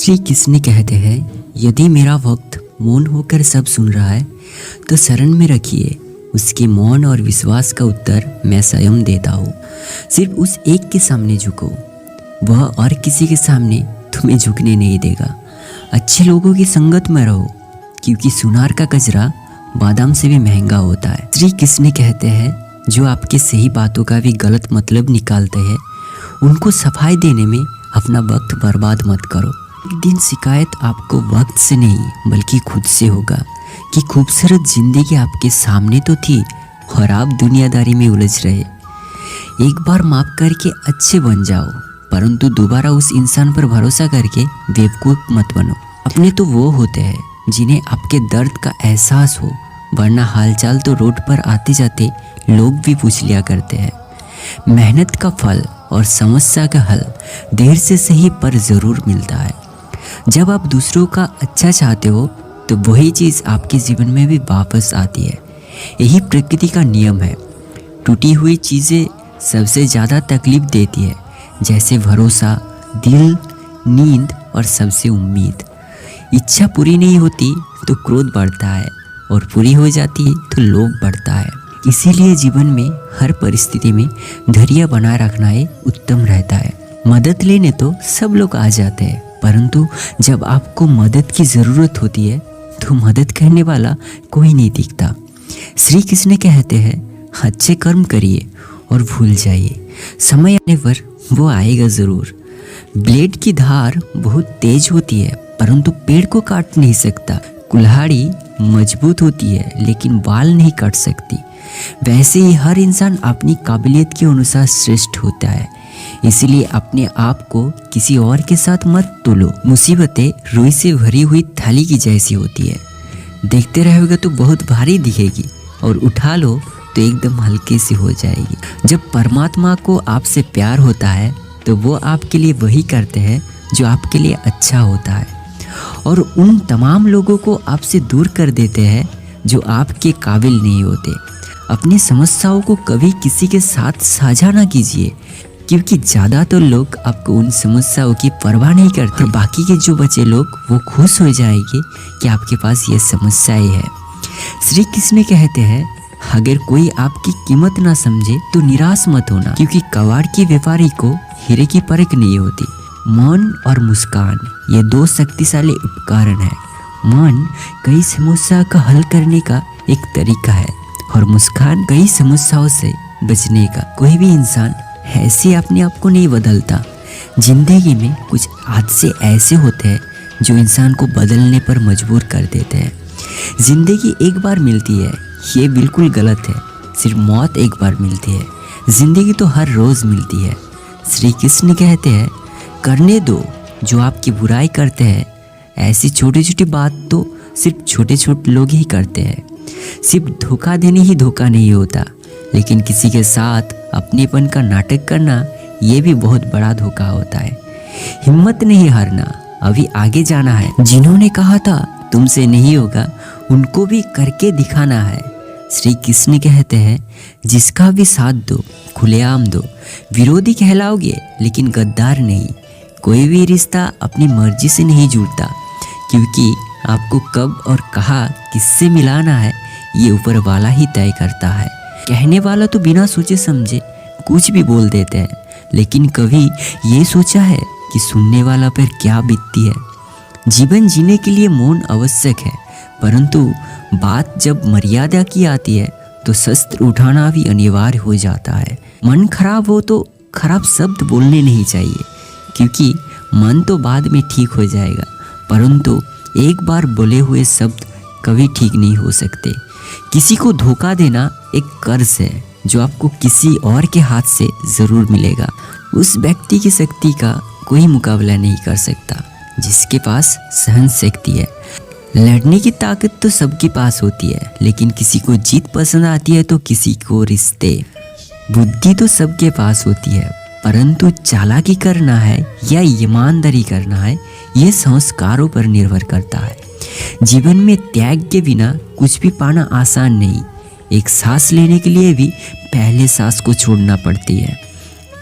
श्री कृष्ण कहते हैं, यदि मेरा वक्त मौन होकर सब सुन रहा है तो शरण में रखिए, उसके मौन और विश्वास का उत्तर मैं स्वयं देता हूँ। सिर्फ उस एक के सामने झुको, वह और किसी के सामने तुम्हें झुकने नहीं देगा। अच्छे लोगों की संगत में रहो, क्योंकि सुनार का कचरा बादाम से भी महंगा होता है। श्री कृष्ण कहते हैं, जो आपके सही बातों का भी गलत मतलब निकालते हैं, उनको सफाई देने में अपना वक्त बर्बाद मत करो। एक दिन शिकायत आपको वक्त से नहीं बल्कि खुद से होगा कि खूबसूरत जिंदगी आपके सामने तो थी और आप दुनियादारी में उलझ रहे। एक बार माफ करके अच्छे बन जाओ, परंतु दोबारा उस इंसान पर भरोसा करके बेवकूफ़ मत बनो। अपने तो वो होते हैं जिन्हें आपके दर्द का एहसास हो, वरना हालचाल तो रोड पर आते जाते लोग भी पूछ लिया करते हैं। मेहनत का फल और समस्या का हल देर से सही पर ज़रूर मिलता है। जब आप दूसरों का अच्छा चाहते हो तो वही चीज़ आपके जीवन में भी वापस आती है। यही प्रकृति का नियम है। टूटी हुई चीज़ें सबसे ज़्यादा तकलीफ देती है, जैसे भरोसा, दिल, नींद और सबसे उम्मीद। इच्छा पूरी नहीं होती तो क्रोध बढ़ता है, और पूरी हो जाती है तो लोभ बढ़ता है। इसीलिए जीवन में हर परिस्थिति में धैर्य बनाए रखना ही उत्तम रहता है। मदद लेने तो सब लोग आ जाते हैं, परंतु जब आपको मदद की ज़रूरत होती है तो मदद करने वाला कोई नहीं दिखता। श्री कृष्ण कहते हैं, अच्छे कर्म करिए और भूल जाइए, समय आने पर वो आएगा ज़रूर। ब्लेड की धार बहुत तेज होती है, परंतु पेड़ को काट नहीं सकता। कुल्हाड़ी मजबूत होती है लेकिन बाल नहीं काट सकती। वैसे ही हर इंसान अपनी काबिलियत के अनुसार श्रेष्ठ होता है। इसलिए अपने आप को किसी और के साथ मत तुलो। मुसीबतें रुई से भरी हुई थाली की जैसी होती है, देखते रहोगे तो बहुत भारी दिखेगी और उठा लो तो एकदम हल्के से हो जाएगी। जब परमात्मा को आपसे प्यार होता है तो वो आपके लिए वही करते हैं जो आपके लिए अच्छा होता है, और उन तमाम लोगों को आपसे दूर कर देते हैं जो आपके काबिल नहीं होते। अपनी समस्याओं को कभी किसी के साथ साझा ना कीजिए, क्योंकि ज़्यादातर लोग आपको उन समस्याओं की परवाह नहीं करते। बाकी के जो बचे लोग वो खुश हो जाएंगे कि आपके पास ये समस्याएं है। श्री कृष्ण कहते हैं, अगर कोई आपकी कीमत ना समझे तो निराश मत होना, क्योंकि कबाड़ के व्यापारी को हीरे की परख नहीं होती। मन और मुस्कान ये दो शक्तिशाली उपकरण है। मन कई समस्या का हल करने का एक तरीका है, और मुस्कान कई समस्याओं से बचने का। कोई भी इंसान ऐसे अपने आप को नहीं बदलता। जिंदगी में कुछ हादसे ऐसे होते हैं जो इंसान को बदलने पर मजबूर कर देते हैं। जिंदगी एक बार मिलती है, ये बिल्कुल गलत है। सिर्फ मौत एक बार मिलती है, जिंदगी तो हर रोज़ मिलती है। श्री कृष्ण कहते हैं, करने दो जो आपकी बुराई करते हैं। ऐसी छोटी छोटी बात तो सिर्फ छोटे छोटे लोग ही करते हैं। सिर्फ धोखा देने ही धोखा नहीं होता, लेकिन किसी के साथ अपनेपन का नाटक करना ये भी बहुत बड़ा धोखा होता है। हिम्मत नहीं हारना, अभी आगे जाना है। जिन्होंने कहा था तुमसे नहीं होगा, उनको भी करके दिखाना है। श्री कृष्ण कहते हैं, जिसका भी साथ दो, खुलेआम दो। विरोधी कहलाओगे लेकिन गद्दार नहीं। कोई भी रिश्ता अपनी मर्जी से नहीं जुड़ता, क्योंकि आपको कब और कहाँ किससे मिलाना है ये ऊपर वाला ही तय करता है। कहने वाला तो बिना सोचे समझे कुछ भी बोल देते हैं, लेकिन कभी ये सोचा है कि सुनने वाला पर क्या बीतती है। जीवन जीने के लिए मौन आवश्यक है, परंतु बात जब मर्यादा की आती है तो शस्त्र उठाना भी अनिवार्य हो जाता है। मन खराब हो तो खराब शब्द बोलने नहीं चाहिए, क्योंकि मन तो बाद में ठीक हो जाएगा, परंतु एक बार बोले हुए शब्द कभी ठीक नहीं हो सकते। किसी को धोखा देना एक कर्ज है जो आपको किसी और के हाथ से ज़रूर मिलेगा। उस व्यक्ति की शक्ति का कोई मुकाबला नहीं कर सकता जिसके पास सहन शक्ति है। लड़ने की ताकत तो सबके पास होती है, लेकिन किसी को जीत पसंद आती है तो किसी को रिश्ते। बुद्धि तो सबके पास होती है, परंतु चालाकी करना है या ईमानदारी करना है ये संस्कारों पर निर्भर करता है। जीवन में त्याग के बिना कुछ भी पाना आसान नहीं। एक सांस लेने के लिए भी पहले सांस को छोड़ना पड़ती है।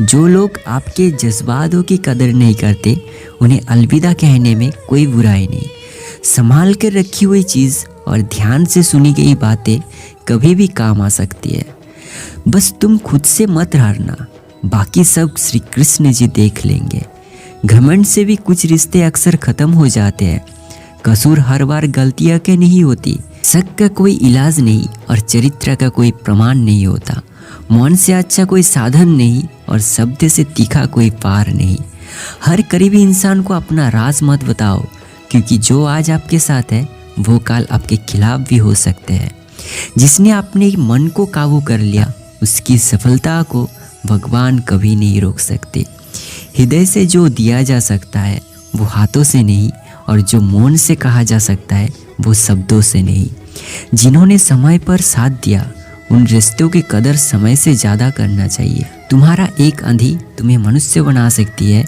जो लोग आपके जज्बातों की कदर नहीं करते उन्हें अलविदा कहने में कोई बुराई नहीं। संभाल कर रखी हुई चीज़ और ध्यान से सुनी गई बातें कभी भी काम आ सकती है। बस तुम खुद से मत हारना, बाकी सब श्री कृष्ण जी देख लेंगे। घमंड से भी कुछ रिश्ते अक्सर ख़त्म हो जाते हैं। कसूर हर बार गलतियाँ के नहीं होती। शक का कोई इलाज नहीं और चरित्र का कोई प्रमाण नहीं होता। मौन से अच्छा कोई साधन नहीं और शब्द से तीखा कोई पार नहीं। हर करीबी इंसान को अपना राज मत बताओ, क्योंकि जो आज आपके साथ है वो काल आपके खिलाफ भी हो सकते हैं। जिसने अपने मन को काबू कर लिया उसकी सफलता को भगवान कभी नहीं रोक सकते। हृदय से जो दिया जा सकता है वो हाथों से नहीं, और जो मौन से कहा जा सकता है वो शब्दों से नहीं। जिन्होंने समय पर साथ दिया उन रिश्तों की कदर समय से ज़्यादा करना चाहिए। तुम्हारा एक आंधी तुम्हें मनुष्य बना सकती है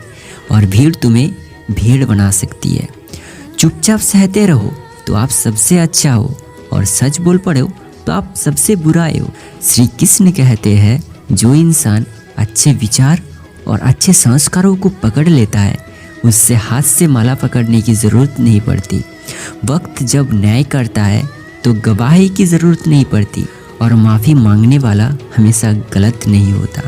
और भीड़ तुम्हें भेड़ बना सकती है। चुपचाप सहते रहो तो आप सबसे अच्छा हो, और सच बोल पड़े हो तो आप सबसे बुरा हो। श्री कृष्ण कहते हैं, जो इंसान अच्छे विचार और अच्छे संस्कारों को पकड़ लेता है उससे हाथ से माला पकड़ने की ज़रूरत नहीं पड़ती। वक्त जब न्याय करता है तो गवाही की ज़रूरत नहीं पड़ती, और माफ़ी मांगने वाला हमेशा गलत नहीं होता।